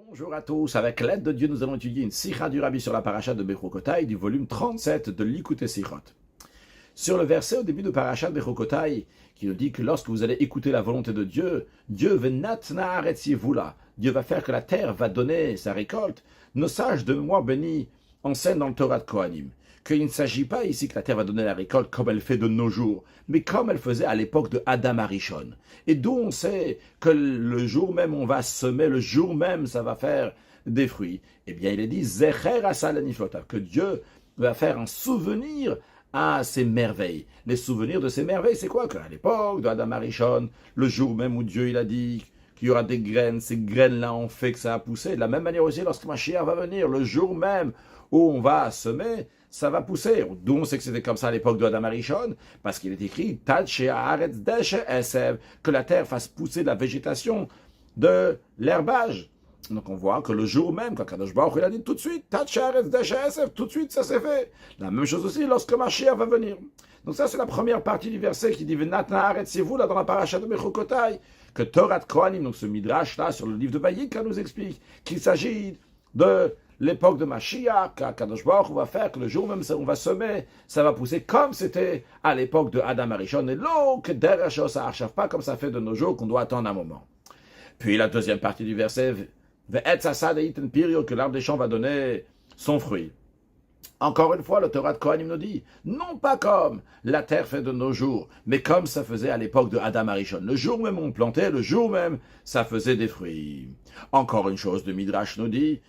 Bonjour à tous, avec l'aide de Dieu, nous allons étudier une sikha du Rabbi sur la paracha de Bechukotai du volume 37 de l'Ikouté Sichot. Sur le verset au début de paracha de Bechukotai, qui nous dit que lorsque vous allez écouter la volonté de Dieu, Dieu va faire que la terre va donner sa récolte. Nos sages de mémoire bénis enseignent dans le Torah de Kohanim qu'il ne s'agit pas ici que la terre va donner la récolte comme elle fait de nos jours, mais comme elle faisait à l'époque de Adam Arishon. Et d'où on sait que le jour même on va semer, le jour même ça va faire des fruits. Eh bien il est dit Zecher Asal Niflota, que Dieu va faire un souvenir à ces merveilles. Les souvenirs de ces merveilles, c'est quoi? Qu'à l'époque de Adam Arishon, le jour même où Dieu il a dit qu'il y aura des graines, ces graines-là ont fait que ça a poussé. De la même manière aussi, lorsque Mashiach va venir, le jour même où on va semer, ça va pousser. D'où on sait que c'était comme ça à l'époque de Adam Arishon, parce qu'il est écrit que la terre fasse pousser de la végétation, de l'herbage. Donc on voit que le jour même, quand Kadosh Baruch il a dit tout de suite, tout de suite ça s'est fait. La même chose aussi lorsque Mashiach va venir. Donc ça c'est la première partie du verset qui dit c'est vous là dans la paracha de Bechukotai, que Torah de Kohanim, donc ce midrash là sur le livre de Vayikra nous explique qu'il s'agit de l'époque de Mashiach, Kadosh Baruch va faire que le jour même on va semer, ça va pousser comme c'était à l'époque de Adam Arishon, et l'eau que derrière ça achève pas comme ça fait de nos jours qu'on doit attendre un moment. Puis la deuxième partie du verset, que l'arbre des champs va donner son fruit. Encore une fois, le Torah de Kohanim nous dit, non pas comme la terre fait de nos jours, mais comme ça faisait à l'époque de Adam Arishon. Le jour même on plantait, le jour même ça faisait des fruits. Encore une chose, le Midrash nous dit,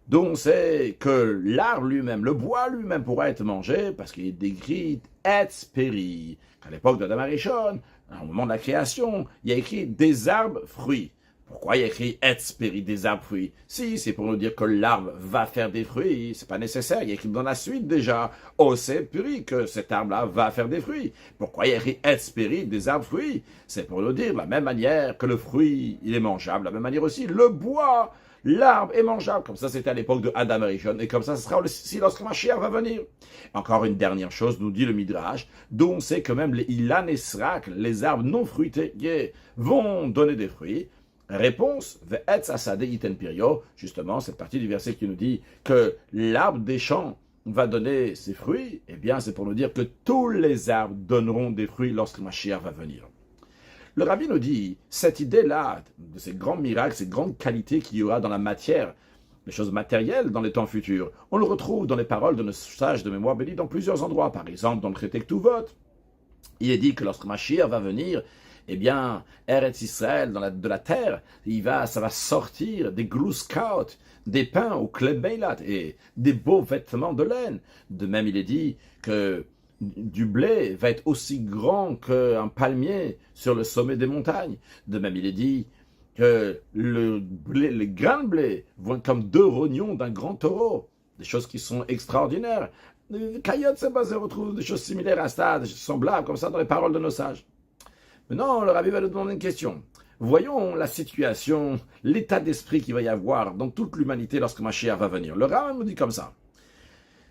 dont on sait que l'arbre lui-même, le bois lui-même pourra être mangé, parce qu'il est décrit Etz Peri. Qu'à l'époque d'Adam Arishon, au moment de la création, il y a écrit des arbres fruits. Pourquoi il y a écrit Etz Peri, des arbres fruits? Si, c'est pour nous dire que l'arbre va faire des fruits, c'est pas nécessaire, il y a écrit dans la suite déjà, Oseh Peri, que cet arbre-là va faire des fruits. Pourquoi il y a écrit Etz Peri, des arbres fruits? C'est pour nous dire, de la même manière que le fruit, il est mangeable, de la même manière aussi, le bois, l'arbre est mangeable, comme ça c'était à l'époque de Adam Arishon, et comme ça ce sera aussi lorsque Mashiach va venir. Encore une dernière chose, nous dit le Midrash, dont on sait que même les Ilan et Srak, les arbres non fruités, vont donner des fruits. Réponse, Ve'etz asade iten pirio, justement cette partie du verset qui nous dit que l'arbre des champs va donner ses fruits, eh bien c'est pour nous dire que tous les arbres donneront des fruits lorsque Mashiach va venir. Le Rabbi nous dit, cette idée-là, de ces grands miracles, ces grandes qualités qu'il y aura dans la matière, les choses matérielles dans les temps futurs, on le retrouve dans les paroles de nos sages de mémoire bénie dans plusieurs endroits. Par exemple, dans le traité Ktuvot, il est dit que lorsque Mashiach va venir, eh bien, Eretz Israël, de la terre, ça va sortir des glouskaot, des pains au klebeilat et des beaux vêtements de laine. De même, il est dit que du blé va être aussi grand qu'un palmier sur le sommet des montagnes. De même, il est dit que les grains de blé vont être comme deux rognons d'un grand taureau. Des choses qui sont extraordinaires. Kayot Sebazé retrouve des choses similaires à ça, des choses semblables comme ça dans les paroles de nos sages. Maintenant, le Rabbi va nous demander une question. Voyons la situation, l'état d'esprit qu'il va y avoir dans toute l'humanité lorsque Mashiach va venir. Le Rabbi nous dit comme ça,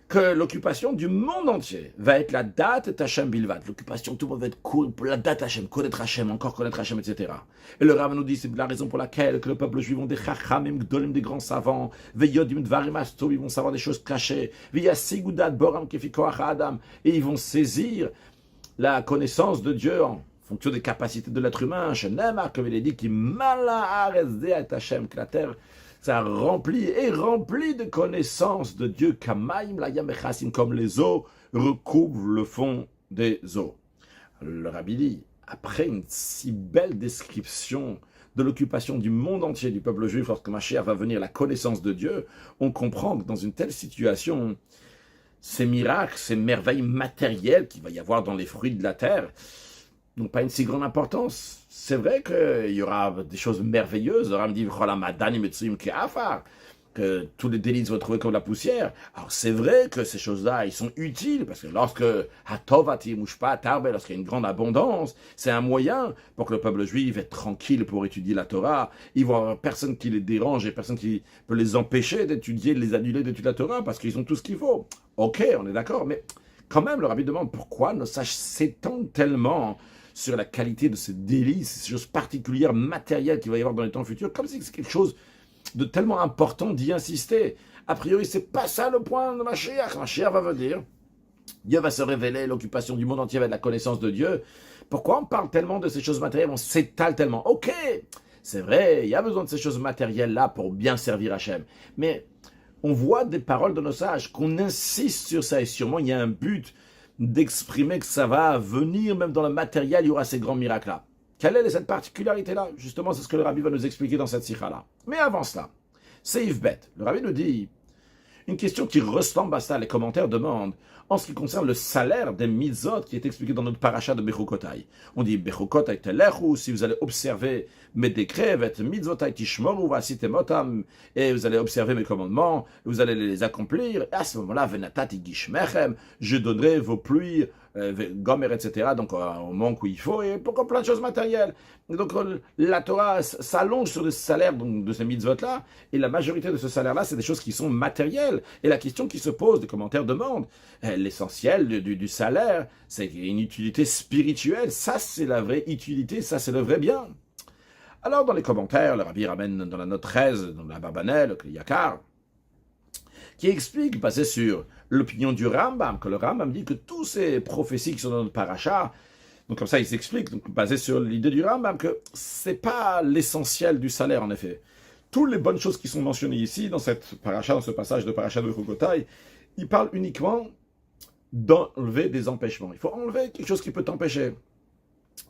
que l'occupation du monde entier va être la date Hashem Bilvat. L'occupation, tout le monde va être cool pour la date Hashem, connaître Hashem, encore connaître Hashem, etc. Et le Rabbi nous dit, c'est la raison pour laquelle que le peuple juif vont des chachamim, gdolim, des grands savants, veyodim, dvarim astou, ils vont savoir des choses cachées, via sigudat boram kefikoach adam, et ils vont saisir la connaissance de Dieu en fonction des capacités de l'être humain. Shenemar, comme il est dit, qui mala Hashem, que la terre ça est rempli de connaissances de Dieu, comme les eaux recouvrent le fond des eaux. Le Rabbi dit, après une si belle description de l'occupation du monde entier du peuple juif, lorsque Mashiach va venir, la connaissance de Dieu, on comprend que dans une telle situation, ces miracles, ces merveilles matérielles qu'il va y avoir dans les fruits de la terre, n'ont pas une si grande importance. C'est vrai qu'il y aura des choses merveilleuses. Le Ram dit que tous les délices vont trouver comme la poussière. Alors c'est vrai que ces choses-là, ils sont utiles, parce que lorsqu'il y a une grande abondance, c'est un moyen pour que le peuple juif être tranquille pour étudier la Torah. Ils vont avoir personne qui les dérange et personne qui peut les empêcher d'étudier, de les annuler d'étudier la Torah, parce qu'ils ont tout ce qu'il faut. Ok, on est d'accord, mais quand même, le Rabbi demande pourquoi nos sages s'étendent tellement sur la qualité de ces délices, ces choses particulières, matérielles qu'il va y avoir dans les temps futurs, comme si c'est quelque chose de tellement important d'y insister. A priori, c'est pas ça le point de Mashiach. Mashiach va venir, Dieu va se révéler, l'occupation du monde entier va être la connaissance de Dieu. Pourquoi on parle tellement de ces choses matérielles? On s'étale tellement. Ok, c'est vrai, il y a besoin de ces choses matérielles-là pour bien servir Hachem. Mais on voit des paroles de nos sages, qu'on insiste sur ça, et sûrement il y a un but d'exprimer que ça va venir, même dans le matériel, il y aura ces grands miracles-là. Quelle est cette particularité-là? Justement, c'est ce que le Rabbi va nous expliquer dans cette sikha-là. Mais avant cela, c'est Yves Bet. Le Rabbi nous dit une question qui ressemble à ça. Les commentaires demandent, en ce qui concerne le salaire des mitzvot qui est expliqué dans notre paracha de Bechukotai. On dit Bechukotai telechu, si vous allez observer mes décrets, vet mitzvotai tishmoru vasitemotam, et vous allez observer mes commandements, vous allez les accomplir. Et à ce moment-là, venatati gishmechem, je donnerai vos pluies, gomer, etc. Donc au manque où il faut, et pour plein de choses matérielles. Et donc la Torah s'allonge sur le salaire de ces mitzvot-là, et la majorité de ce salaire-là, c'est des choses qui sont matérielles. Et la question qui se pose, des commentaires demandent, l'essentiel du salaire, c'est une utilité spirituelle. Ça, c'est la vraie utilité, ça, c'est le vrai bien. Alors, dans les commentaires, le Rabbi ramène dans la note 13, dans la Barbanel, le Yakar, qui explique, basé sur l'opinion du Rambam, que le Rambam dit que toutes ces prophéties qui sont dans notre paracha, donc comme ça il s'explique, donc basé sur l'idée du Rambam, que c'est pas l'essentiel du salaire en effet. Toutes les bonnes choses qui sont mentionnées ici, dans cette paracha, dans ce passage de paracha de Bechukotai, il parle uniquement d'enlever des empêchements. Il faut enlever quelque chose qui peut t'empêcher.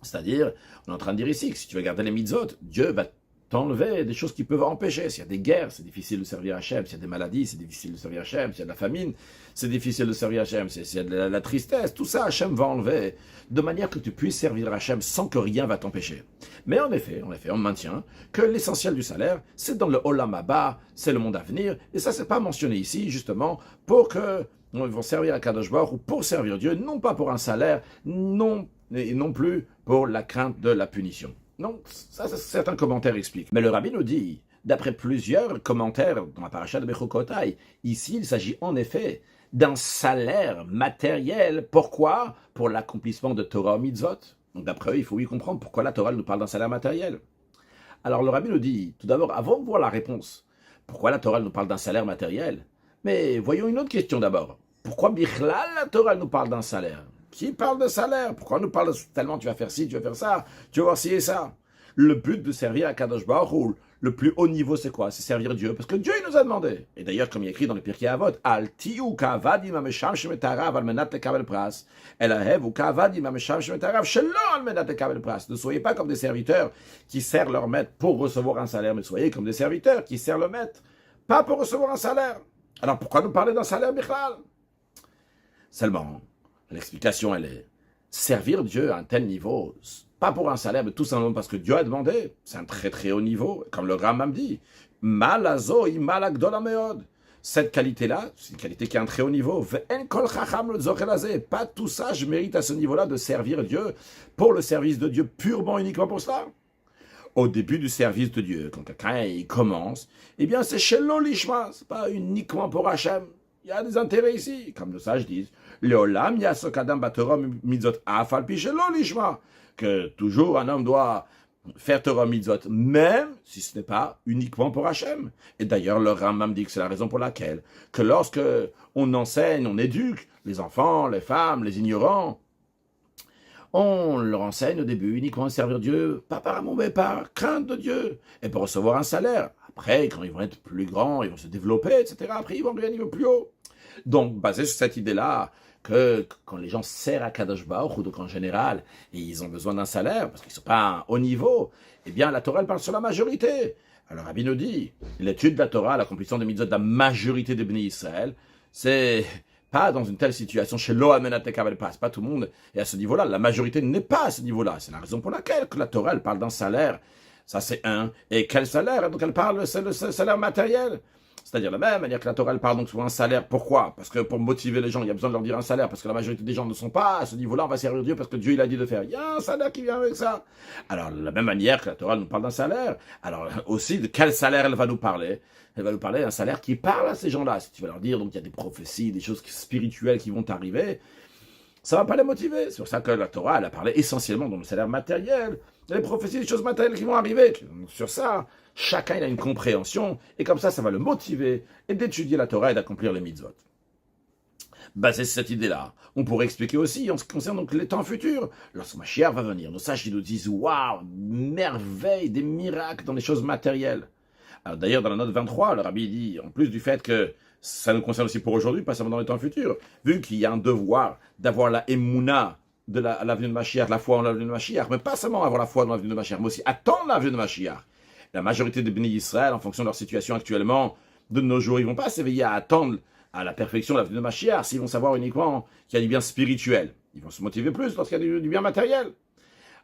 C'est-à-dire, on est en train de dire ici que si tu veux garder les mitzvot, Dieu va t'enlever des choses qui peuvent empêcher. S'il y a des guerres, c'est difficile de servir Hachem. S'il y a des maladies, c'est difficile de servir Hachem. S'il y a de la famine, c'est difficile de servir Hachem. S'il y a de la tristesse, tout ça, Hachem va enlever, de manière que tu puisses servir Hachem sans que rien va t'empêcher. Mais en effet, on maintient que l'essentiel du salaire, c'est dans le Olam Haba, c'est le monde à venir, et ça, c'est pas mentionné ici, justement, pour que ils vont servir à Kadosh Baruch ou pour servir Dieu, non pas pour un salaire, et non plus pour la crainte de la punition. Donc, ça certains commentaires expliquent. Mais le Rabbi nous dit, d'après plusieurs commentaires dans la paracha de Bechukotai, ici, il s'agit en effet d'un salaire matériel. Pourquoi? Pour l'accomplissement de Torah mitzvot. Donc, d'après eux, il faut y comprendre pourquoi la Torah nous parle d'un salaire matériel. Alors, le Rabbi nous dit, tout d'abord, avant de voir la réponse, pourquoi la Torah nous parle d'un salaire matériel? Mais voyons une autre question d'abord. Pourquoi Bichlal, la Torah nous parle d'un salaire? Qui parle de salaire? Pourquoi on nous parle tellement tu vas faire ci, tu vas faire ça, tu vas voir ci et ça? Le but de servir à Kadosh Baruch, le plus haut niveau, c'est quoi? C'est servir Dieu, parce que Dieu il nous a demandé. Et d'ailleurs, comme il est écrit dans le Pirkei Avot, Al tiyu kavadim amesham shemetarav al menat lekabel pras, elahev ou kavadim amesham shemetarav shelo al menat lekabel pras. Ne soyez pas comme des serviteurs qui servent leur maître pour recevoir un salaire, mais soyez comme des serviteurs qui servent le maître, pas pour recevoir un salaire. Alors pourquoi nous parler d'un salaire Bichlal? Seulement, l'explication, elle est servir Dieu à un tel niveau, pas pour un salaire, mais tout simplement parce que Dieu a demandé. C'est un très très haut niveau, comme le Rambam dit. Malazo malagdola meod. Cette qualité-là, c'est une qualité qui est un très haut niveau. Pas tout ça, je mérite à ce niveau-là de servir Dieu pour le service de Dieu, purement, uniquement pour cela. Au début du service de Dieu, quand quelqu'un il commence, eh bien c'est Shelo Lishma, c'est pas uniquement pour Hachem. Il y a des intérêts ici, comme nos sages disent. Leolam yasokadam batorah mitzvot afal pi Shelo Lishma, que toujours un homme doit faire Torah mitzvot, même si ce n'est pas uniquement pour Hachem. Et d'ailleurs, le Rambam dit que c'est la raison pour laquelle, que lorsque on enseigne, on éduque les enfants, les femmes, les ignorants, on leur enseigne au début uniquement à servir Dieu, pas par amour, mais par crainte de Dieu, et pour recevoir un salaire. Après, quand ils vont être plus grands, ils vont se développer, etc., après ils vont aller à un niveau plus haut. Donc, basé sur cette idée-là, que quand les gens servent à Kadosh Baruch, ou donc en général, et ils ont besoin d'un salaire, parce qu'ils ne sont pas à un haut niveau, eh bien la Torah elle parle sur la majorité. Alors Rabbi nous dit, l'étude de la Torah, l'accomplissement des mitzvot de la majorité des bénis Israël, c'est pas dans une telle situation chez l'Oamenat Kabel Pass, pas tout le monde est à ce niveau-là, la majorité n'est pas à ce niveau-là. C'est la raison pour laquelle que la Torah elle parle d'un salaire, ça c'est un. Et quel salaire? Donc elle parle, c'est le salaire matériel. C'est-à-dire la même manière que la Torah elle parle donc sur un salaire. Pourquoi? Parce que pour motiver les gens, il y a besoin de leur dire un salaire, parce que la majorité des gens ne sont pas à ce niveau-là, on va servir Dieu parce que Dieu il a dit de faire. Il y a un salaire qui vient avec ça. Alors, de la même manière que la Torah nous parle d'un salaire, alors aussi de quel salaire elle va nous parler? Elle va nous parler d'un salaire qui parle à ces gens-là. Si tu vas leur dire, donc il y a des prophéties, des choses spirituelles qui vont arriver, ça ne va pas les motiver. C'est pour ça que la Torah elle a parlé essentiellement dans le salaire matériel, les prophéties, des choses matérielles qui vont arriver. Sur ça, Chacun il a une compréhension, et comme ça va le motiver et d'étudier la Torah et d'accomplir les mitzvot. Basé sur cette idée-là, on pourrait expliquer aussi en ce qui concerne donc les temps futurs. Lorsque Mashiach va venir, nos sages ils nous disent waouh, merveille, des miracles dans les choses matérielles. Alors d'ailleurs, dans la note 23, le rabbi dit, en plus du fait que ça nous concerne aussi pour aujourd'hui, pas seulement dans les temps futurs, vu qu'il y a un devoir d'avoir la émouna de la venue de Mashiach, la foi en la venue de Mashiach, mais pas seulement avoir la foi dans la venue de Mashiach, mais aussi attendre la venue de Mashiach. La majorité des bénis Israël, en fonction de leur situation actuellement, de nos jours, ils ne vont pas s'éveiller à attendre à la perfection la venue de Mashiach, s'ils vont savoir uniquement qu'il y a du bien spirituel. Ils vont se motiver plus lorsqu'il y a du bien matériel.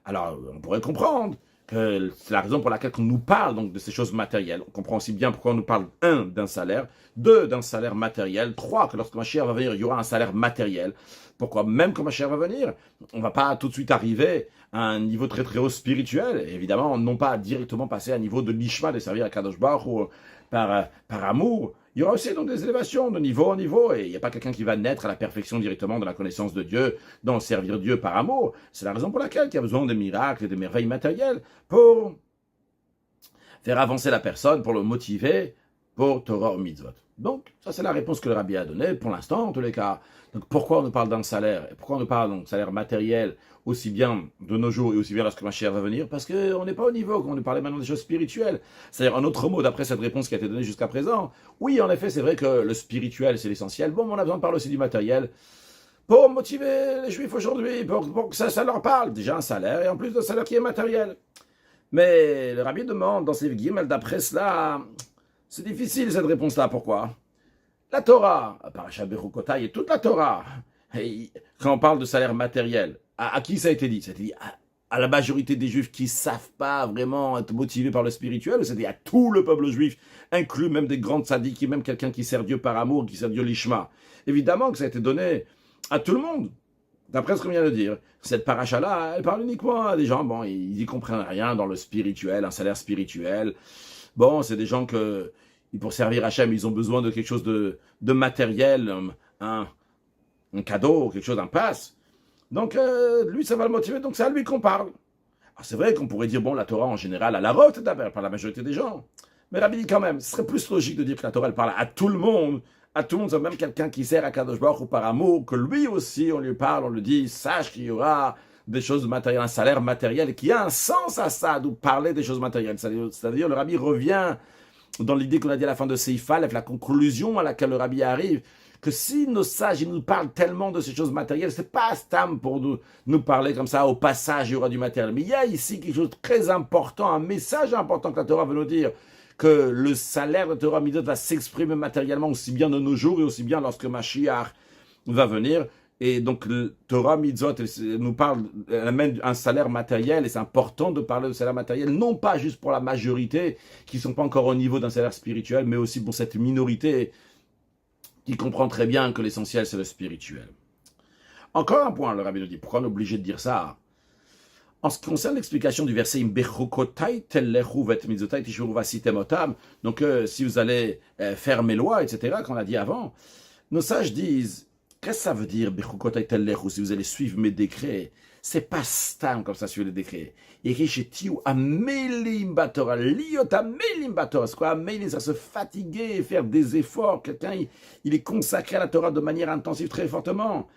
Alors, on pourrait comprendre que c'est la raison pour laquelle on nous parle donc de ces choses matérielles. On comprend aussi bien pourquoi on nous parle, 1, d'un salaire, 2, d'un salaire matériel, 3, que lorsque Mashiach va venir, il y aura un salaire matériel. Pourquoi même quand Mashiach va venir, on ne va pas tout de suite arriver à un niveau très très haut spirituel, et évidemment, non pas directement passer à un niveau de l'ishma, de servir à Kadosh Baruch ou par amour. Il y aura aussi donc des élévations de niveau en niveau, et il n'y a pas quelqu'un qui va naître à la perfection directement de la connaissance de Dieu, dans servir Dieu par amour. C'est la raison pour laquelle il y a besoin des miracles et des merveilles matérielles pour faire avancer la personne, pour le motiver pour Torah ou Mitzvot. Donc, ça c'est la réponse que le rabbi a donnée, pour l'instant en tous les cas. Donc pourquoi on nous parle d'un salaire, et pourquoi on nous parle d'un salaire matériel, aussi bien de nos jours et aussi bien lorsque Mashiach va venir, parce qu'on n'est pas au niveau, quand on nous parlait maintenant des choses spirituelles. C'est-à-dire, un autre mot d'après cette réponse qui a été donnée jusqu'à présent, oui, en effet, c'est vrai que le spirituel, c'est l'essentiel. Bon, on a besoin de parler aussi du matériel, pour motiver les Juifs aujourd'hui, pour que ça leur parle. Déjà un salaire, et en plus d'un salaire qui est matériel. Mais le rabbi demande dans ses guillemets, d'après cela, c'est difficile cette réponse-là, pourquoi? La Torah, Parashat Bechukotai et toute la Torah, et quand on parle de salaire matériel, à qui ça a été dit? Ça a été dit à la majorité des Juifs qui ne savent pas vraiment être motivés par le spirituel, ou ça a été dit à tout le peuple juif, inclus même des grands tzaddik, même quelqu'un qui sert Dieu par amour, qui sert Dieu l'ishma. Évidemment que ça a été donné à tout le monde. D'après ce qu'on vient de dire, cette paracha-là, elle parle uniquement à des gens, bon, ils n'y comprennent rien dans le spirituel, un salaire spirituel. Bon, c'est des gens que, pour servir Hachem, ils ont besoin de quelque chose de matériel, un cadeau, quelque chose, un pass. Donc, lui, ça va le motiver, donc c'est à lui qu'on parle. Alors, c'est vrai qu'on pourrait dire, bon, la Torah, en général, à la rote, d'abord, par la majorité des gens. Mais Rabbi dit quand même, ce serait plus logique de dire que la Torah, elle parle à tout le monde, même quelqu'un qui sert à Kadosh Baruch Hu par amour, que lui aussi, on lui parle, on lui dit, sache qu'il y aura des choses matérielles, un salaire matériel, et qu'il y a un sens à ça, d'où parler des choses matérielles. C'est-à-dire, le Rabbi revient dans l'idée qu'on a dit à la fin de Seif Aleph, la conclusion à laquelle le Rabbi arrive, que si nos sages ils nous parlent tellement de ces choses matérielles, c'est pas stam pour nous parler comme ça, au passage il y aura du matériel. Mais il y a ici quelque chose de très important, un message important que la Torah veut nous dire, que le salaire de Torah Midot va s'exprimer matériellement aussi bien de nos jours et aussi bien lorsque Mashiach va venir. Et donc, le Torah Mitzvot nous parle, elle amène un salaire matériel, et c'est important de parler de salaire matériel, non pas juste pour la majorité qui ne sont pas encore au niveau d'un salaire spirituel, mais aussi pour cette minorité qui comprend très bien que l'essentiel c'est le spirituel. Encore un point, le rabbi nous dit, pourquoi on est obligé de dire ça? En ce qui concerne l'explication du verset donc si vous allez faire mes lois, etc., qu'on a dit avant, nos sages disent, qu'est-ce que ça veut dire, si vous allez suivre mes décrets? C'est pas stam comme ça, suivre les décrets. C'est quoi amelim? Ça se fatiguer, faire des efforts. Quelqu'un, il est consacré à la Torah de manière intensive, très fortement.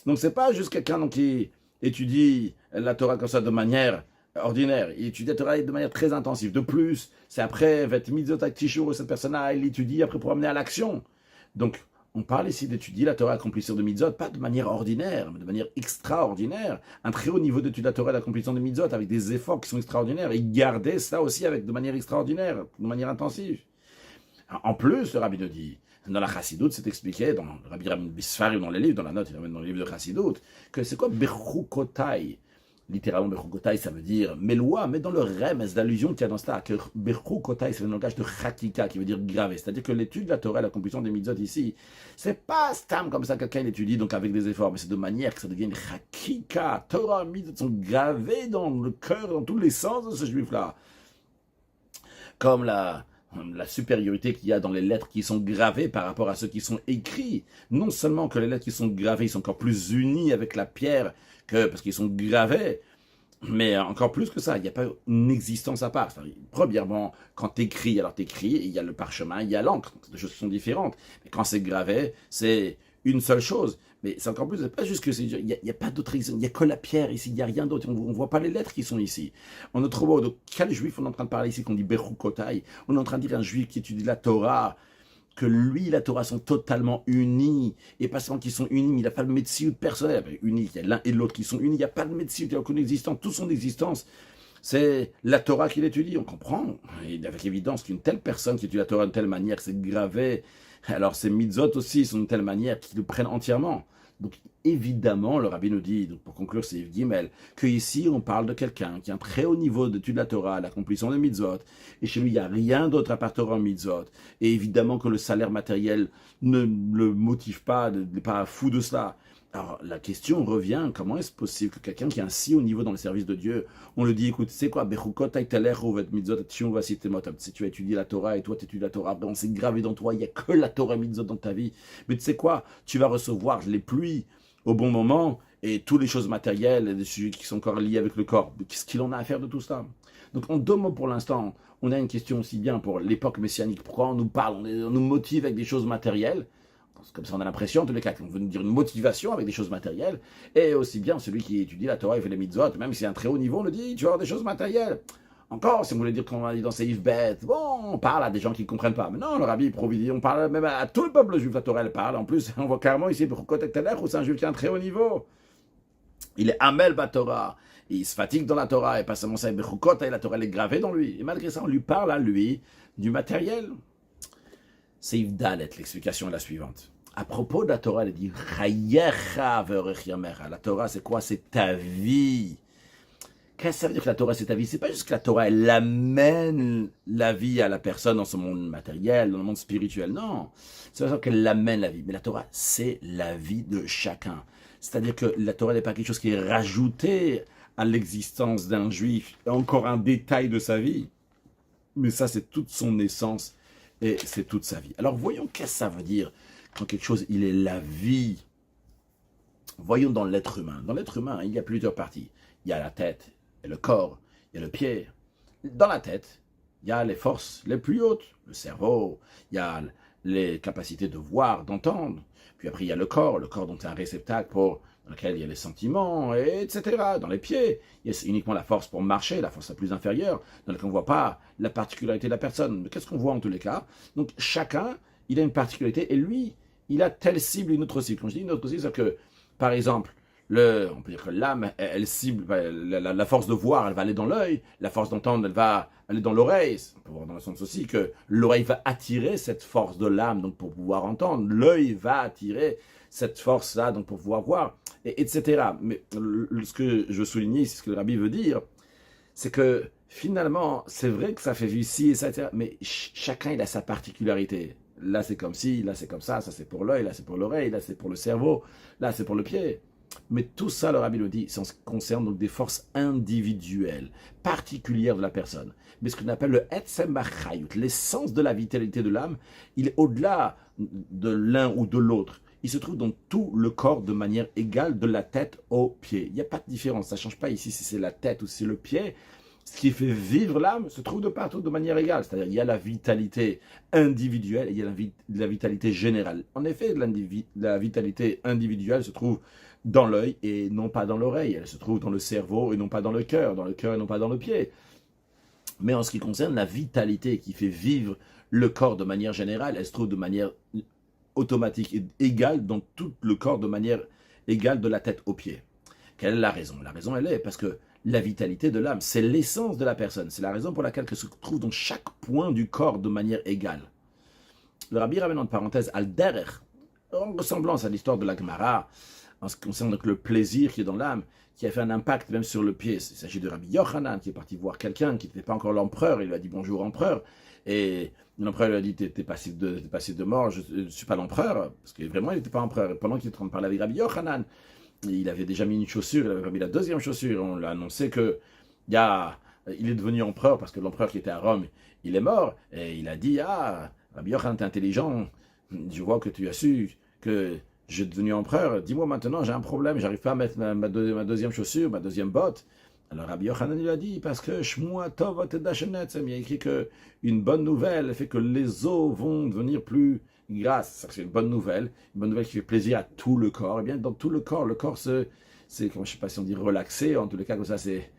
Donc c'est pas juste quelqu'un qui étudie la Torah comme ça de manière ordinaire. Il étudie la Torah de manière très intensive. De plus, c'est après, cette personne-là, il étudie après pour amener à l'action. Donc, on parle ici d'étudier la Torah, accomplisseur de mitzvot, pas de manière ordinaire, mais de manière extraordinaire. Un très haut niveau d'étude de la Torah, d'accomplissement de mitzvot, avec des efforts qui sont extraordinaires, et garder cela aussi de manière extraordinaire, de manière intensive. En plus, le rabbi nous dit, dans la Chassidoute, c'est expliqué, dans le rabbi Bisfari, dans les livres, dans la note, il amène dans les livres de Chassidoute, que c'est quoi Bechukotai? Littéralement, Bechukotai, ça veut dire mes lois, mais dans le remez, l'allusion qu'il y a dans cela, que Bechukotai, c'est le langage de Chakika, qui veut dire gravé. C'est-à-dire que l'étude de la Torah, l'accomplissement des mitzvot ici, c'est pas stam comme ça, quelqu'un l'étudie, donc avec des efforts, mais c'est de manière que ça devienne Chakika. Torah, mitzvot sont gravés dans le cœur, dans tous les sens de ce juif-là. Comme la supériorité qu'il y a dans les lettres qui sont gravées par rapport à ceux qui sont écrits. Non seulement que les lettres qui sont gravées, ils sont encore plus unis avec la pierre, parce qu'ils sont gravés, Mais encore plus que ça, il n'y a pas une existence à part. Premièrement, quand tu écris, alors tu écris, il y a le parchemin, il y a l'encre. Donc, c'est des choses qui sont différentes. Mais quand c'est gravé, c'est une seule chose. Mais c'est encore plus, c'est pas juste que c'est. Il n'y a pas d'autre exemple. Il n'y a que la pierre ici, il n'y a rien d'autre. On ne voit pas les lettres qui sont ici. En autre mot, de quel juif on est en train de parler ici, qu'on dit Bechukotai? On est en train de dire un juif qui étudie la Torah, que lui et la Torah sont totalement unis, et pas seulement qu'ils sont unis, mais il n'a pas de médecine personnelle, unis, il y a l'un et l'autre qui sont unis, il n'y a pas de médecine, il n'y a aucune existence, toute son existence, c'est la Torah qu'il étudie, on comprend, et avec évidence qu'une telle personne qui étudie la Torah d'une telle manière, c'est gravé, alors ces mitzvot aussi sont d'une telle manière qu'ils le prennent entièrement. Donc évidemment, le rabbi nous dit, donc pour conclure, c'est Yves Guimel, qu'ici on parle de quelqu'un qui a un très haut niveau d'étude de la Torah, l'accomplissement des mitzvot, et chez lui il n'y a rien d'autre à part Torah mitzvot, et évidemment que le salaire matériel ne le motive pas, n'est pas fou de cela. Alors la question revient, comment est-ce possible que quelqu'un qui a un si haut niveau dans le service de Dieu, on lui dit, écoute, c'est quoi, si tu as étudié la Torah et toi tu étudies la Torah, ben, c'est gravé dans toi, il n'y a que la Torah mitzvot dans ta vie, mais tu sais quoi, tu vas recevoir les pluies au bon moment, et toutes les choses matérielles, et des sujets qui sont encore liés avec le corps, qu'est-ce qu'il en a à faire de tout ça? Donc en deux mots pour l'instant, on a une question aussi bien pour l'époque messianique, pourquoi on nous parle, on nous motive avec des choses matérielles, comme ça on a l'impression, en tous les cas, qu'on veut nous dire une motivation avec des choses matérielles, et aussi bien celui qui étudie la Torah et fait les mitzvot, même si c'est un très haut niveau, on le dit, tu vas avoir des choses matérielles. Encore, si on voulait dire qu'on a dit dans Seif Bet, bon, on parle à des gens qui ne comprennent pas. Mais non, le rabbi Providi, on parle même à tout le peuple juif, la Torah, elle parle. En plus, on voit carrément ici, où c'est un juif qui a un très haut niveau. Il est Amel Batorah, il se fatigue dans la Torah, et pas seulement ça, et la Torah, elle est gravée dans lui. Et malgré ça, on lui parle à lui du matériel. Seif Dalet, l'explication est la suivante. À propos de la Torah, elle dit la Torah, c'est quoi? C'est ta vie. Qu'est-ce que ça veut dire que la Torah, c'est ta vie? C'est pas juste que la Torah, elle amène la vie à la personne dans ce monde matériel, dans le monde spirituel. Non. C'est pas ça qu'elle amène la vie. Mais la Torah, c'est la vie de chacun. C'est-à-dire que la Torah n'est pas quelque chose qui est rajouté à l'existence d'un juif. Encore un détail de sa vie. Mais ça, c'est toute son essence et c'est toute sa vie. Alors, voyons qu'est-ce que ça veut dire quand quelque chose, il est la vie. Voyons dans l'être humain. Dans l'être humain, il y a plusieurs parties. Il y a la tête, il y a le corps, il y a le pied. Dans la tête, il y a les forces les plus hautes, le cerveau, il y a les capacités de voir, d'entendre. Puis après, il y a le corps dont c'est un réceptacle dans lequel il y a les sentiments, etc. Dans les pieds, il y a uniquement la force pour marcher, la force la plus inférieure, dans laquelle on ne voit pas la particularité de la personne. Mais qu'est-ce qu'on voit en tous les cas? Donc chacun, il a une particularité, et lui, il a telle cible et une autre cible. Quand je dis une autre cible, c'est que, par exemple, on peut dire que l'âme, elle cible, la force de voir, elle va aller dans l'œil, la force d'entendre, elle va aller dans l'oreille. On peut voir dans le sens aussi que l'oreille va attirer cette force de l'âme, donc pour pouvoir entendre. L'œil va attirer cette force-là, donc pour pouvoir voir, etc. Mais ce que je veux souligner, c'est ce que le rabbi veut dire, c'est que finalement, c'est vrai que ça fait vivre ci et ça, etc. Mais chacun, il a sa particularité. Là, c'est comme ci, là, c'est comme ça c'est pour l'œil, là, c'est pour l'oreille, là, c'est pour le cerveau, là, c'est pour le pied. Mais tout ça, le rabbi le dit, ça concerne donc des forces individuelles, particulières de la personne. Mais ce qu'on appelle le etzem bachayut, l'essence de la vitalité de l'âme, il est au-delà de l'un ou de l'autre. Il se trouve dans tout le corps de manière égale, de la tête aux pieds. Il n'y a pas de différence, ça ne change pas ici si c'est la tête ou si c'est le pied. Ce qui fait vivre l'âme se trouve de partout de manière égale. C'est-à-dire il y a la vitalité individuelle et il y a la vitalité générale. En effet, la vitalité individuelle se trouve dans l'œil et non pas dans l'oreille. Elle se trouve dans le cerveau et non pas dans le cœur et non pas dans le pied. Mais en ce qui concerne la vitalité qui fait vivre le corps de manière générale, elle se trouve de manière automatique et égale dans tout le corps de manière égale de la tête aux pieds. Quelle est la raison? La raison, elle est parce que la vitalité de l'âme, c'est l'essence de la personne. C'est la raison pour laquelle elle se trouve dans chaque point du corps de manière égale. Le rabbi ramène en parenthèse al-Derer, en ressemblance à l'histoire de la Gemara, en ce qui concerne donc le plaisir qui est dans l'âme, qui a fait un impact même sur le pied. Il s'agit de Rabbi Yochanan qui est parti voir quelqu'un qui n'était pas encore l'empereur. Il lui a dit bonjour empereur. Et l'empereur lui a dit t'es passif de mort, je ne suis pas l'empereur. Parce que vraiment il n'était pas empereur. Et pendant qu'il était en train de parler avec Rabbi Yochanan, il avait déjà mis une chaussure, il avait mis la deuxième chaussure. On lui a annoncé que il est devenu empereur parce que l'empereur qui était à Rome, il est mort. Et il a dit Rabbi Yochanan, t'es intelligent. Je vois que tu as su que je suis devenu empereur. Dis-moi maintenant, j'ai un problème, j'arrive pas à mettre ma deuxième chaussure, ma deuxième botte. Alors Rabbi Yochanan lui a dit, parce que Shmua Tov Teda Shenetzem, il y a écrit qu'une bonne nouvelle fait que les os vont devenir plus grasses. C'est une bonne nouvelle qui fait plaisir à tout le corps. Et bien dans tout le corps c'est, je ne sais pas si on dit relaxé, en tous les cas comme ça c'est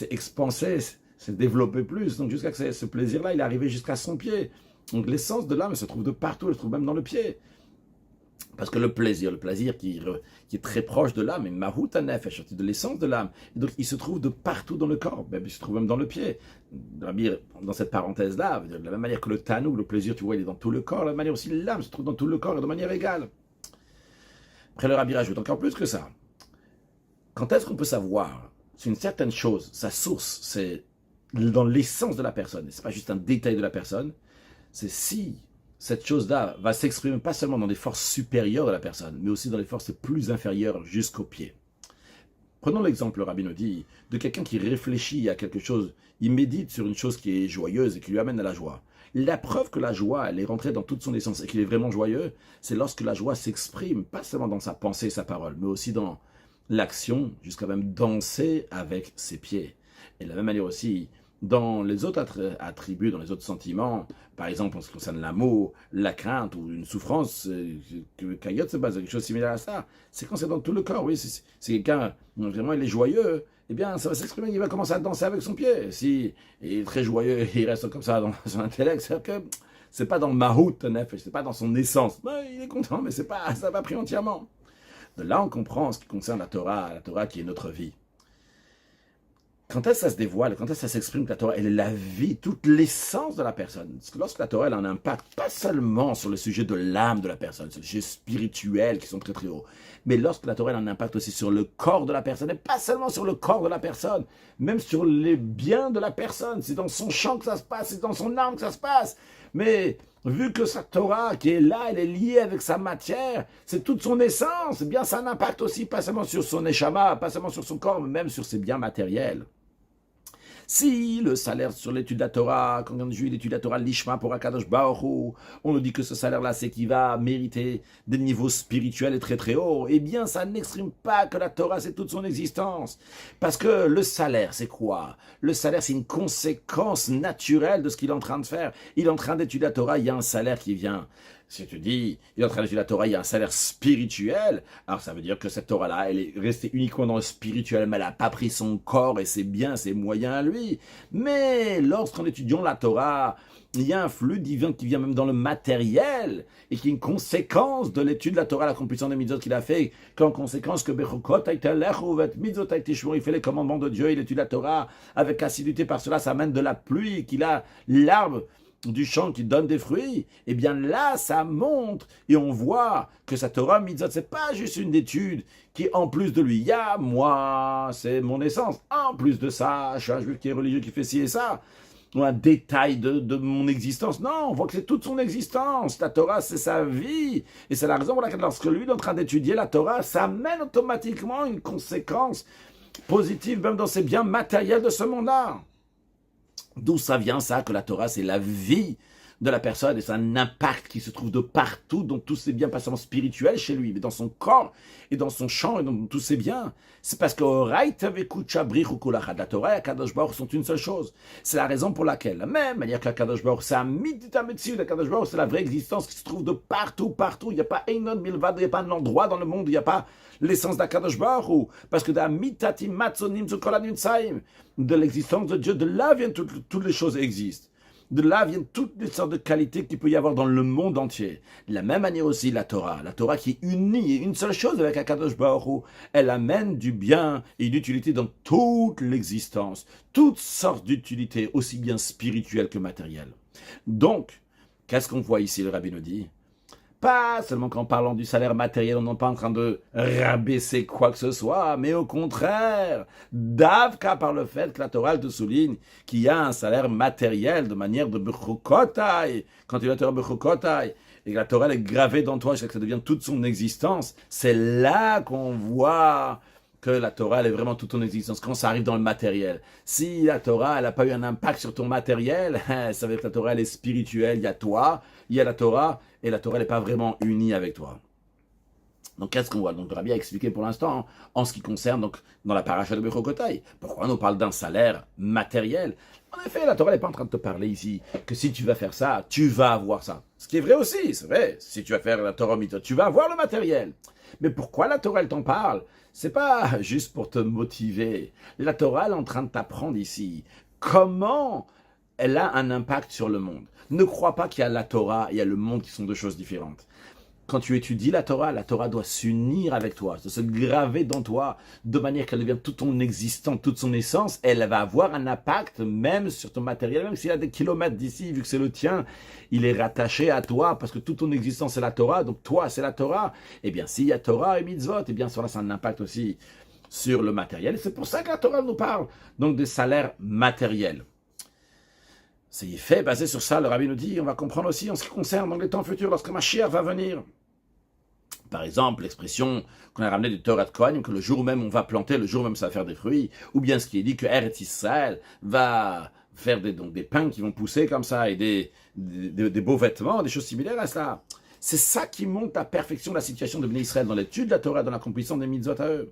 expansé, c'est développé plus. Donc jusqu'à que ce plaisir-là, il est arrivé jusqu'à son pied. Donc l'essence de l'âme se trouve de partout, elle se trouve même dans le pied. Parce que le plaisir qui est très proche de l'âme, est mahut hanefesh, de l'essence de l'âme. Et donc il se trouve de partout dans le corps, il se trouve même dans le pied. Dans cette parenthèse-là, de la même manière que le tanou, le plaisir, tu vois, il est dans tout le corps, de la même manière aussi l'âme se trouve dans tout le corps et de manière égale. Après le Rabbi rajoute encore plus que ça. Quand est-ce qu'on peut savoir si une certaine chose, sa source, c'est dans l'essence de la personne, et c'est pas juste un détail de la personne, c'est si cette chose-là va s'exprimer pas seulement dans les forces supérieures de la personne, mais aussi dans les forces plus inférieures jusqu'au pied. Prenons l'exemple, le Rabbi nous dit, de quelqu'un qui réfléchit à quelque chose, il médite sur une chose qui est joyeuse et qui lui amène à la joie. La preuve que la joie, elle est rentrée dans toute son essence et qu'il est vraiment joyeux, c'est lorsque la joie s'exprime, pas seulement dans sa pensée et sa parole, mais aussi dans l'action, jusqu'à même danser avec ses pieds. Et de la même manière aussi, dans les autres attributs, dans les autres sentiments, par exemple en ce qui concerne l'amour, la crainte ou une souffrance, que Kayot se base, quelque chose de similaire à ça, c'est quand c'est dans tout le corps, oui, c'est quelqu'un, vraiment il est joyeux, eh bien ça va s'exprimer, il va commencer à danser avec son pied. Si il est très joyeux, il reste comme ça dans son intellect, c'est-à-dire que c'est pas dans le mahout, c'est pas dans son essence. Il est content, mais c'est pas, ça va pris entièrement. De là on comprend ce qui concerne la Torah qui est notre vie. Quand est-ce que ça se dévoile, quand est-ce que ça s'exprime que la Torah, elle est la vie, toute l'essence de la personne. Parce que lorsque la Torah, elle a un impact, pas seulement sur le sujet de l'âme de la personne, sur le sujet spirituel qui sont très très hauts, mais lorsque la Torah, elle a un impact aussi sur le corps de la personne, et pas seulement sur le corps de la personne, même sur les biens de la personne. C'est dans son champ que ça se passe, c'est dans son âme que ça se passe. Mais vu que sa Torah qui est là, elle est liée avec sa matière, c'est toute son essence, eh bien ça a un impact aussi, pas seulement sur son neshama, pas seulement sur son corps, mais même sur ses biens matériels. Si le salaire sur l'étude de la Torah, quand on juge l'étude de la Torah, l'ishma pour Akadosh Baruch Hu, on nous dit que ce salaire-là, c'est qu'il va mériter des niveaux spirituels très très hauts, eh bien ça n'exprime pas que la Torah, c'est toute son existence. Parce que le salaire, c'est quoi? Le salaire, c'est une conséquence naturelle de ce qu'il est en train de faire. Il est en train d'étudier la Torah, il y a un salaire qui vient. Si tu dis, il est en train d'étudier la Torah, il y a un salaire spirituel, alors ça veut dire que cette Torah-là, elle est restée uniquement dans le spirituel, mais elle n'a pas pris son corps et ses biens, ses moyens à lui. Mais lorsqu'en étudiant la Torah, il y a un flux divin qui vient même dans le matériel et qui est une conséquence de l'étude de la Torah, l'accomplissement des mitzvot qu'il a fait, qu'en conséquence que Bechokot mitzvot il fait les commandements de Dieu, il étudie la Torah avec assiduité, par cela ça amène de la pluie, qu'il a l'arbre du champ qui donne des fruits, eh bien là, ça montre et on voit que sa Torah mitzvot, c'est pas juste une étude qui est en plus de lui. Il y a moi, c'est mon essence. En plus de ça, je suis un juif qui est religieux, qui fait ci et ça. Ou un détail de mon existence. Non, on voit que c'est toute son existence. La Torah, c'est sa vie. Et c'est la raison pour laquelle lorsque lui est en train d'étudier la Torah, ça amène automatiquement une conséquence positive, même dans ses biens matériels de ce monde-là. D'où ça vient ça, que la Torah c'est la vie de la personne et c'est un impact qui se trouve de partout, dans tous ses biens, pas seulement spirituels chez lui, mais dans son corps et dans son champ et dans tous ses biens. C'est parce que la Torah et Akadosh Baruch sont une seule chose. C'est la raison pour laquelle, la même manière que Akadosh Baruch, c'est un midita metziut, Akadosh Baruch, c'est la vraie existence qui se trouve de partout, partout. Il n'y a pas Einon Milvad, il n'y a pas un endroit dans le monde, il n'y a pas l'essence d'Akadosh Baruch, parce que de l'existence de Dieu, de là viennent toutes les choses existent. De là viennent toutes les sortes de qualités qu'il peut y avoir dans le monde entier. De la même manière aussi, la Torah qui est unie, une seule chose avec Akadosh Baruch Hu, elle amène du bien et une utilité dans toute l'existence, toutes sortes d'utilités, aussi bien spirituelles que matérielles. Donc, qu'est-ce qu'on voit ici, le Rabbi nous dit? Pas seulement qu'en parlant du salaire matériel, on n'est pas en train de rabaisser quoi que ce soit, mais au contraire, d'avka par le fait que la Torah te souligne qu'il y a un salaire matériel de manière de bechukotai. Quand tu la Torah bechukotai et que la Torah est gravée dans toi, que ça devient toute son existence, c'est là qu'on voit que la Torah elle est vraiment toute ton existence, quand ça arrive dans le matériel. Si la Torah elle n'a pas eu un impact sur ton matériel, ça veut dire que la Torah elle est spirituelle, il y a toi, il y a la Torah, et la Torah n'est pas vraiment unie avec toi. Donc, qu'est-ce qu'on voit? Donc, le Rabbi a expliqué pour l'instant, en ce qui concerne, donc, dans la paracha de Bechokotai, pourquoi on nous parle d'un salaire matériel? En effet, la Torah n'est pas en train de te parler ici que si tu vas faire ça, tu vas avoir ça. Ce qui est vrai aussi, c'est vrai. Si tu vas faire la Torah mitzvot, tu vas avoir le matériel. Mais pourquoi la Torah, elle t'en parle? C'est pas juste pour te motiver. La Torah, elle est en train de t'apprendre ici comment elle a un impact sur le monde. Ne crois pas qu'il y a la Torah et il y a le monde qui sont deux choses différentes. Quand tu étudies la Torah doit s'unir avec toi, se graver dans toi, de manière qu'elle devient toute ton existence, toute son essence. Elle va avoir un impact même sur ton matériel, même s'il y a des kilomètres d'ici, vu que c'est le tien, il est rattaché à toi, parce que toute ton existence c'est la Torah, donc toi c'est la Torah. Eh bien, s'il y a Torah et mitzvot, eh bien, cela a un impact aussi sur le matériel. C'est pour ça que la Torah nous parle, donc, des salaires matériels. C'est fait, basé sur ça, le Rabbi nous dit, on va comprendre aussi en ce qui concerne donc, les temps futurs, lorsque Mashiach va venir. Par exemple, l'expression qu'on a ramenée du Torah de Kohanim, que le jour même on va planter, le jour même ça va faire des fruits, ou bien ce qui est dit que Eretz Israël va faire donc des pains qui vont pousser comme ça, et des beaux vêtements, des choses similaires à cela. C'est ça qui montre à perfection la situation de Bnei Israël dans l'étude de la Torah, dans l'accomplissement des mitzvot à eux.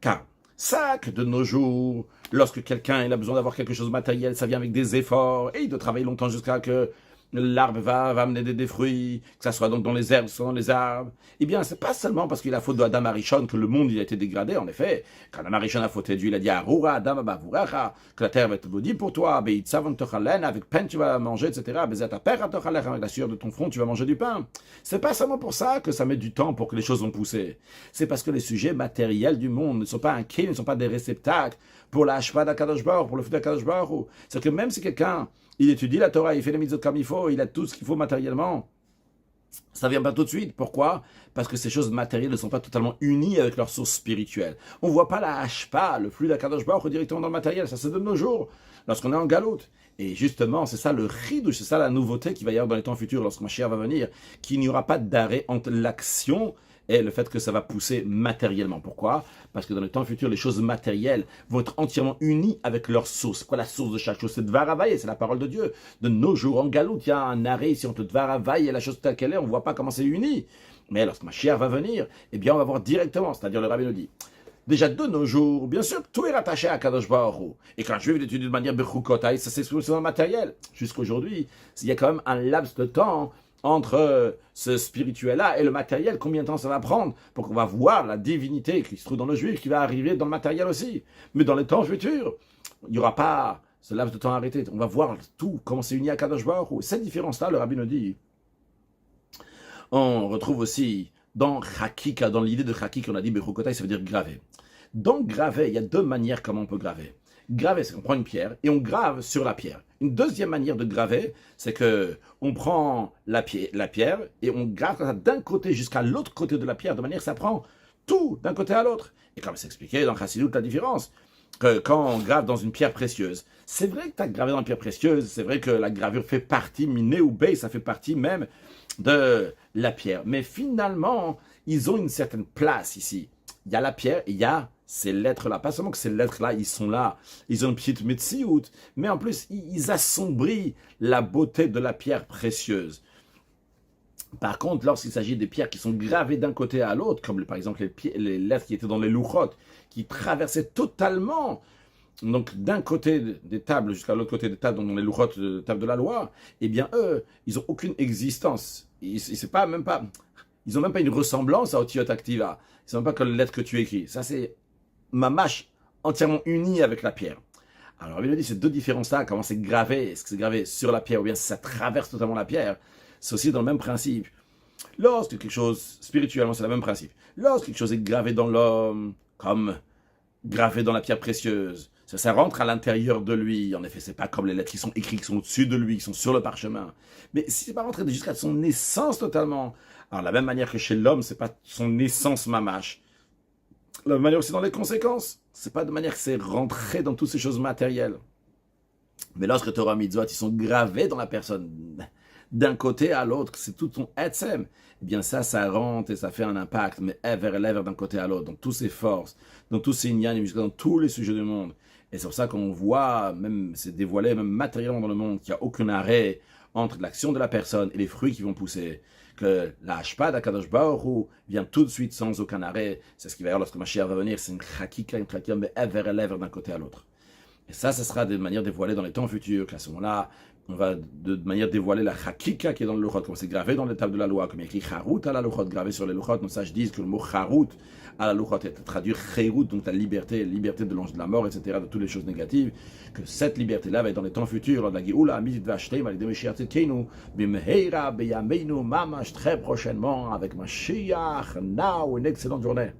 Car ça que de nos jours, lorsque quelqu'un il a besoin d'avoir quelque chose de matériel, ça vient avec des efforts, et il doit travailler longtemps jusqu'à que l'arbre va amener des fruits, que ça soit donc dans les herbes, que ce soit dans les arbres. Eh bien, c'est pas seulement parce qu'il a faute de Adam Arishon que le monde il a été dégradé, en effet. Quand Adam Arishon a fauté Dieu, il a dit Arura, Adam Abavuracha, que la terre va être maudite pour toi, Beitzav Tochalen, avec pain tu vas manger, etc. Bezat Père Tochalech, avec la sueur de ton front, tu vas manger du pain. C'est pas seulement pour ça que ça met du temps pour que les choses vont pousser. C'est parce que les sujets matériels du monde ne sont pas un quai, ne sont pas des réceptacles pour la Hashpa d'Akadosh Baruch, pour le feu d'Akadosh Baruch. C'est que même si quelqu'un il étudie la Torah, il fait les mitzvot comme il faut, il a tout ce qu'il faut matériellement, ça ne vient pas tout de suite. Pourquoi? Parce que ces choses matérielles ne sont pas totalement unies avec leur source spirituelle. On ne voit pas la hashpa, le flux d'Akadosh Baruch directement dans le matériel. Ça, c'est de nos jours, lorsqu'on est en galoute. Et justement, c'est ça le chidouche, c'est ça la nouveauté qui va y avoir dans les temps futurs, lorsque Mashiach va venir, qu'il n'y aura pas d'arrêt entre l'action et le fait que ça va pousser matériellement. Pourquoi? Parce que dans les temps futurs, les choses matérielles vont être entièrement unies avec leur source. Quoi la source de chaque chose? C'est Dvaravaye, c'est la parole de Dieu. De nos jours, en galoute, il y a un arrêt ici entre Dvaravaye et la chose telle qu'elle est, on ne voit pas comment c'est uni. Mais lorsque Mashiach va venir, eh bien on va voir directement, c'est-à-dire le Rabbi nous dit, déjà de nos jours, bien sûr, tout est rattaché à Kadosh Baruch Hu. Et quand je vais l'étudier de manière Bechukotai, ça s'exprime dans le matériel. Jusqu'aujourd'hui, il y a quand même un laps de temps entre ce spirituel-là et le matériel, combien de temps ça va prendre pour qu'on va voir la divinité qui se trouve dans le juif, qui va arriver dans le matériel aussi. Mais dans les temps futurs, il n'y aura pas ce laps de temps arrêté. On va voir tout, comment c'est uni à Kadosh Baruch Hu. Cette différence-là, le Rabbi nous dit, on retrouve aussi dans Chakika, dans l'idée de Chakika, on a dit Bechukotai, ça veut dire graver. Dans graver, il y a deux manières comment on peut graver. Graver, c'est qu'on prend une pierre et on grave sur la pierre. Une deuxième manière de graver, c'est que on prend la pierre et on grave d'un côté jusqu'à l'autre côté de la pierre, de manière que ça prend tout d'un côté à l'autre. Et comme c'est expliqué dans Chassidut, la différence, que quand on grave dans une pierre précieuse, c'est vrai que tu as gravé dans une pierre précieuse, c'est vrai que la gravure fait partie, miné ou bé, ça fait partie même de la pierre. Mais finalement, ils ont une certaine place ici. Il y a la pierre et il y a ces lettres-là. Pas seulement que ces lettres-là, ils sont là, ils ont une petite metsiout, mais en plus, ils assombrissent la beauté de la pierre précieuse. Par contre, lorsqu'il s'agit des pierres qui sont gravées d'un côté à l'autre, comme par exemple les lettres qui étaient dans les louchot, qui traversaient totalement, donc d'un côté des tables jusqu'à l'autre côté des tables, dans les louchot de table de la loi, eh bien eux, ils n'ont aucune existence. Ils n'ont même pas une ressemblance à Otiot Activa. Ils ne sont pas que les lettres que tu écris. Ça, c'est mamash entièrement uni avec la pierre. Alors, il nous dit ces deux différences-là, comment c'est gravé, est-ce que c'est gravé sur la pierre ou bien si ça traverse totalement la pierre, c'est aussi dans le même principe. Lorsque quelque chose, spirituellement, c'est le même principe. Lorsque quelque chose est gravé dans l'homme, comme gravé dans la pierre précieuse, ça rentre à l'intérieur de lui. En effet, c'est pas comme les lettres qui sont écrites, qui sont au-dessus de lui, qui sont sur le parchemin. Mais si c'est pas rentré jusqu'à son essence totalement, alors de la même manière que chez l'homme, c'est pas son essence mamash. De la même manière aussi dans les conséquences, c'est pas de manière que c'est rentré dans toutes ces choses matérielles. Mais lorsque Torah Mitzvot, ils sont gravés dans la personne, d'un côté à l'autre, c'est tout ton etzem, eh bien ça rentre et ça fait un impact, mais ever d'un côté à l'autre, dans toutes ses forces, dans tous ses ignanes, dans tous les sujets du monde. Et c'est pour ça qu'on voit, même c'est dévoilé, même matériellement dans le monde, qu'il n'y a aucun arrêt entre l'action de la personne et les fruits qui vont pousser, que la hashpad d'Akadosh Baruch Hu vient tout de suite sans aucun arrêt. C'est ce qui va y avoir lorsque Mashiach va venir, c'est une chakika mais ever d'un côté à l'autre. Et ça sera de manière dévoilée dans les temps futurs, qu'à ce moment-là, on va de manière dévoiler la chakika qui est dans le luchot, comme c'est gravé dans les tables de la loi, comme il y a écrit charut à la luchot, gravé sur les luchot. Nos sages disent que le mot charut à la luchot est traduit chérut, donc la liberté de l'ange de la mort, etc., de toutes les choses négatives, que cette liberté-là va être dans les temps futurs, lors de la Géoula, Mitzit Vashtem, avec des Mashiach Tzidkeinu, Bimheira, Beyameinu, Mamash, très prochainement, avec Mashiach. Now, une excellente journée.